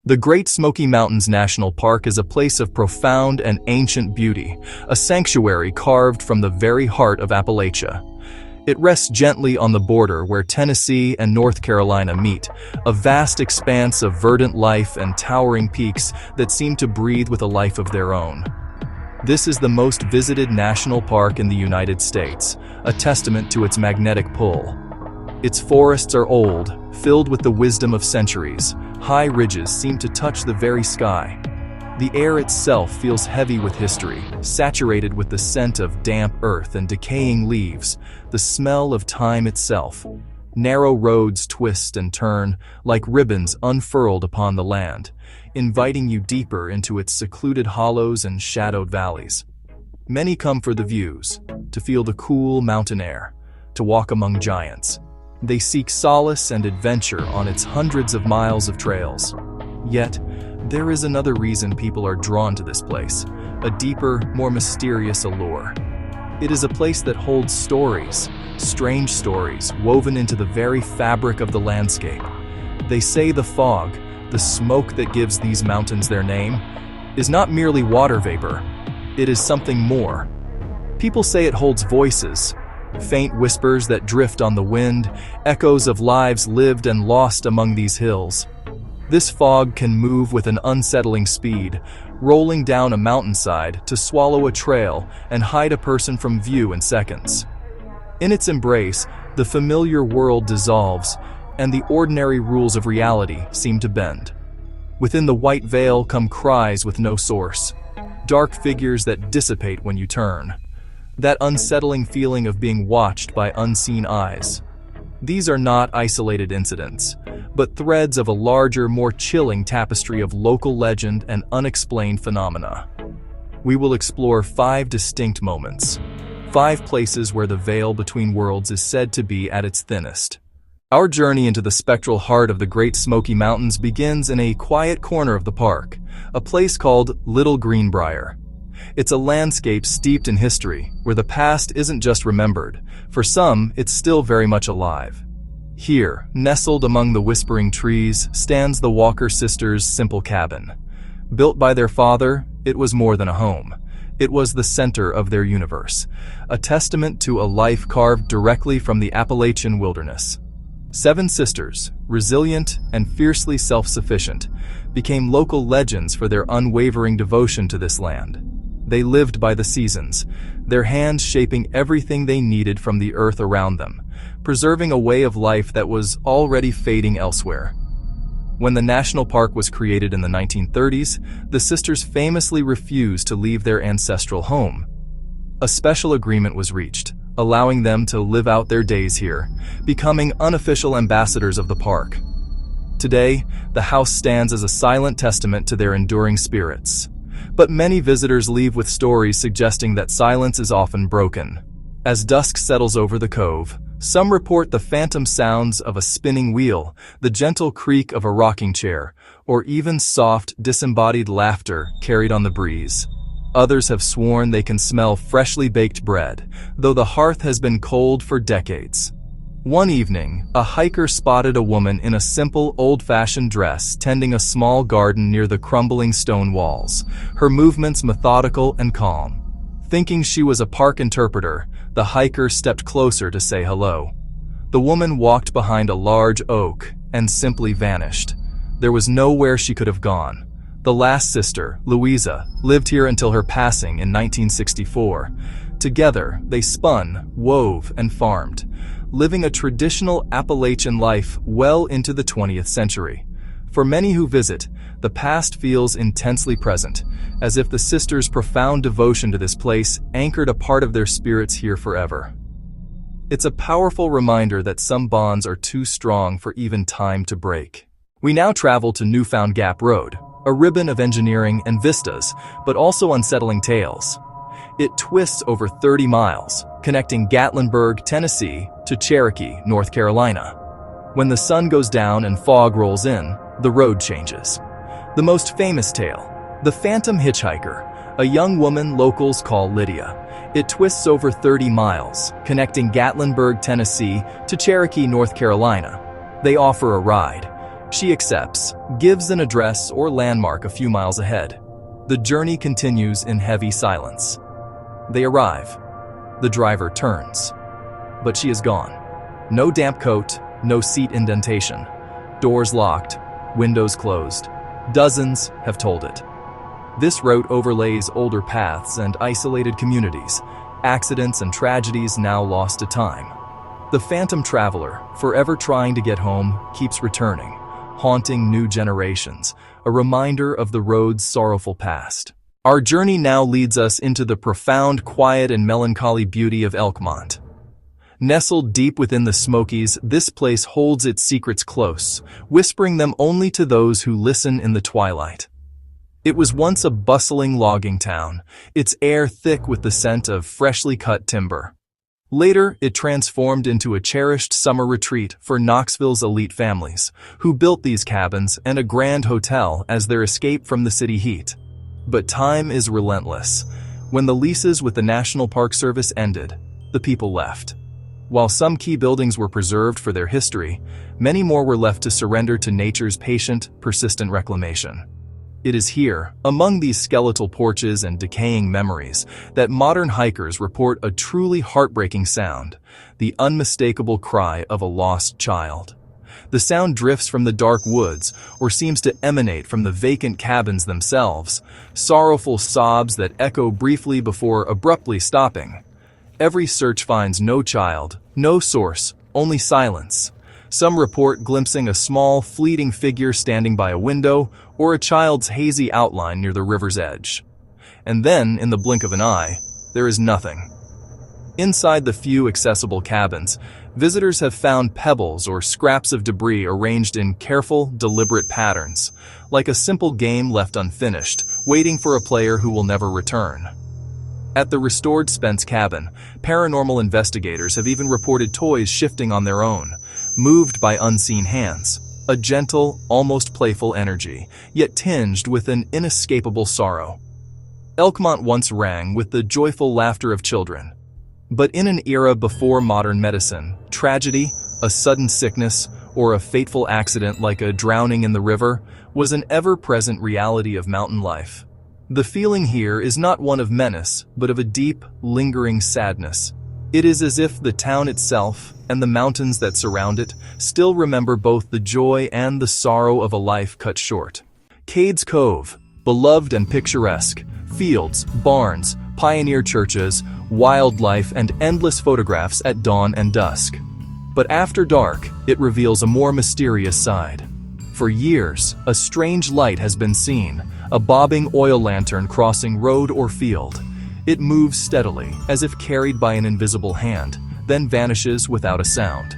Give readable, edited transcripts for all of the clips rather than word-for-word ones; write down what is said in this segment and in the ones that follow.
The Great Smoky Mountains National Park is a place of profound and ancient beauty, a sanctuary carved from the very heart of Appalachia. It rests gently on the border where Tennessee and North Carolina meet, a vast expanse of verdant life and towering peaks that seem to breathe with a life of their own. This is the most visited national park in the United States, a testament to its magnetic pull. Its forests are old, filled with the wisdom of centuries. High ridges seem to touch the very sky. The air itself feels heavy with history, saturated with the scent of damp earth and decaying leaves, the smell of time itself. Narrow roads twist and turn, like ribbons unfurled upon the land, inviting you deeper into its secluded hollows and shadowed valleys. Many come for the views, to feel the cool mountain air, to walk among giants. They seek solace and adventure on its hundreds of miles of trails. Yet, there is another reason people are drawn to this place, a deeper, more mysterious allure. It is a place that holds stories, strange stories, woven into the very fabric of the landscape. They say the fog, the smoke that gives these mountains their name, is not merely water vapor. It is something more. People say it holds voices, faint whispers that drift on the wind, echoes of lives lived and lost among these hills. This fog can move with an unsettling speed, rolling down a mountainside to swallow a trail and hide a person from view in seconds. In its embrace, the familiar world dissolves, and the ordinary rules of reality seem to bend. Within the white veil come cries with no source, dark figures that dissipate when you turn. That unsettling feeling of being watched by unseen eyes. These are not isolated incidents, but threads of a larger, more chilling tapestry of local legend and unexplained phenomena. We will explore 5 distinct moments, 5 places where the veil between worlds is said to be at its thinnest. Our journey into the spectral heart of the Great Smoky Mountains begins in a quiet corner of the park, a place called Little Greenbrier. It's a landscape steeped in history, where the past isn't just remembered. For some, it's still very much alive. Here, nestled among the whispering trees, stands the Walker sisters' simple cabin. Built by their father, it was more than a home. It was the center of their universe, a testament to a life carved directly from the Appalachian wilderness. 7 sisters, resilient and fiercely self-sufficient, became local legends for their unwavering devotion to this land. They lived by the seasons, their hands shaping everything they needed from the earth around them, preserving a way of life that was already fading elsewhere. When the national park was created in the 1930s, the sisters famously refused to leave their ancestral home. A special agreement was reached, allowing them to live out their days here, becoming unofficial ambassadors of the park. Today, the house stands as a silent testament to their enduring spirits. But many visitors leave with stories suggesting that silence is often broken. As dusk settles over the cove, some report the phantom sounds of a spinning wheel, the gentle creak of a rocking chair, or even soft, disembodied laughter carried on the breeze. Others have sworn they can smell freshly baked bread, though the hearth has been cold for decades. One evening, a hiker spotted a woman in a simple, old-fashioned dress tending a small garden near the crumbling stone walls, her movements methodical and calm. Thinking she was a park interpreter, the hiker stepped closer to say hello. The woman walked behind a large oak and simply vanished. There was nowhere she could have gone. The last sister, Louisa, lived here until her passing in 1964. Together, they spun, wove, and farmed, living a traditional Appalachian life well into the 20th century. For many who visit, the past feels intensely present, as if the sisters' profound devotion to this place anchored a part of their spirits here forever. It's a powerful reminder that some bonds are too strong for even time to break. We now travel to Newfound Gap Road, a ribbon of engineering and vistas, but also unsettling tales. It twists over 30 miles, connecting Gatlinburg, Tennessee, to Cherokee, North Carolina. When the sun goes down and fog rolls in, the road changes. The most famous tale, the Phantom Hitchhiker, a young woman locals call Lydia. It twists over 30 miles, connecting Gatlinburg, Tennessee, to Cherokee, North Carolina. They offer a ride, She accepts, gives an address or landmark a few miles ahead. The journey continues in heavy silence. They arrive. The driver turns. But she is gone. No damp coat, no seat indentation. Doors locked, windows closed. Dozens have told it. This route overlays older paths and isolated communities, accidents and tragedies now lost to time. The phantom traveler, forever trying to get home, keeps returning, haunting new generations, a reminder of the road's sorrowful past. Our journey now leads us into the profound, quiet, and melancholy beauty of Elkmont. Nestled deep within the Smokies, this place holds its secrets close, whispering them only to those who listen in the twilight. It was once a bustling logging town, its air thick with the scent of freshly cut timber. Later, it transformed into a cherished summer retreat for Knoxville's elite families, who built these cabins and a grand hotel as their escape from the city heat. But time is relentless. When the leases with the National Park Service ended, the people left. While some key buildings were preserved for their history, many more were left to surrender to nature's patient, persistent reclamation. It is here, among these skeletal porches and decaying memories, that modern hikers report a truly heartbreaking sound, the unmistakable cry of a lost child. The sound drifts from the dark woods or seems to emanate from the vacant cabins themselves, sorrowful sobs that echo briefly before abruptly stopping. Every search finds no child, no source, only silence. Some report glimpsing a small, fleeting figure standing by a window or a child's hazy outline near the river's edge. And then, in the blink of an eye, there is nothing. Inside the few accessible cabins, visitors have found pebbles or scraps of debris arranged in careful, deliberate patterns, like a simple game left unfinished, waiting for a player who will never return. At the restored Spence cabin, paranormal investigators have even reported toys shifting on their own, moved by unseen hands. A gentle, almost playful energy, yet tinged with an inescapable sorrow. Elkmont once rang with the joyful laughter of children. But in an era before modern medicine, tragedy, a sudden sickness, or a fateful accident like a drowning in the river was an ever-present reality of mountain life. The feeling here is not one of menace, but of a deep, lingering sadness. It is as if the town itself, and the mountains that surround it, still remember both the joy and the sorrow of a life cut short. Cades Cove, beloved and picturesque, fields, barns, pioneer churches, wildlife, and endless photographs at dawn and dusk. But after dark, it reveals a more mysterious side. For years, a strange light has been seen, a bobbing oil lantern crossing road or field. It moves steadily, as if carried by an invisible hand, then vanishes without a sound.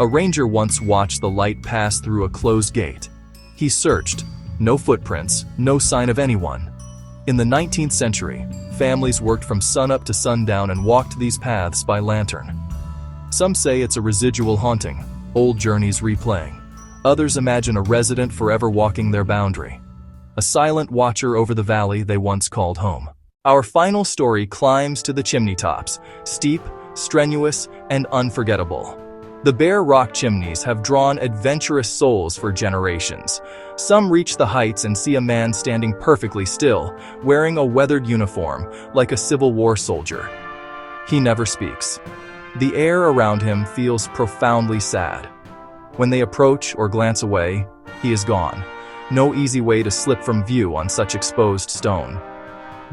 A ranger once watched the light pass through a closed gate. He searched. No footprints, no sign of anyone. In the 19th century, families worked from sunup to sundown and walked these paths by lantern. Some say it's a residual haunting, old journeys replaying. Others imagine a resident forever walking their boundary. A silent watcher over the valley they once called home. Our final story climbs to the Chimney Tops, steep, strenuous, and unforgettable. The bare rock chimneys have drawn adventurous souls for generations. Some reach the heights and see a man standing perfectly still, wearing a weathered uniform, like a Civil War soldier. He never speaks. The air around him feels profoundly sad. When they approach or glance away, he is gone. No easy way to slip from view on such exposed stone.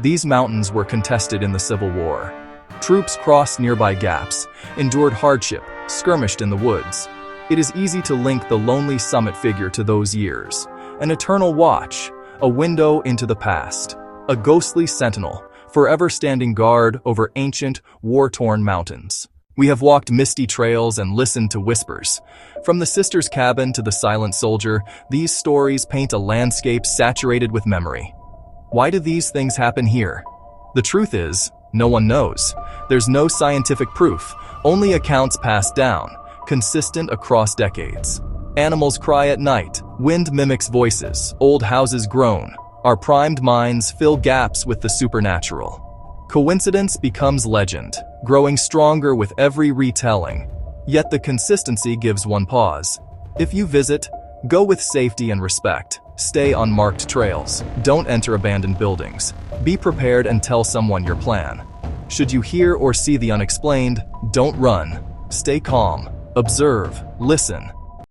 These mountains were contested in the Civil War. Troops crossed nearby gaps, endured hardship, skirmished in the woods. It is easy to link the lonely summit figure to those years. An eternal watch, a window into the past. A ghostly sentinel, forever standing guard over ancient, war-torn mountains. We have walked misty trails and listened to whispers. From the sister's cabin to the silent soldier, these stories paint a landscape saturated with memory. Why do these things happen here? The truth is, no one knows. There's no scientific proof, only accounts passed down, consistent across decades. Animals cry at night, wind mimics voices, old houses groan. Our primed minds fill gaps with the supernatural. Coincidence becomes legend, growing stronger with every retelling. Yet the consistency gives one pause. If you visit, Go with safety and respect. Stay on marked trails. Don't enter abandoned buildings. Be prepared and tell someone your plan. Should you hear or see the unexplained, don't run. Stay calm. Observe. Listen.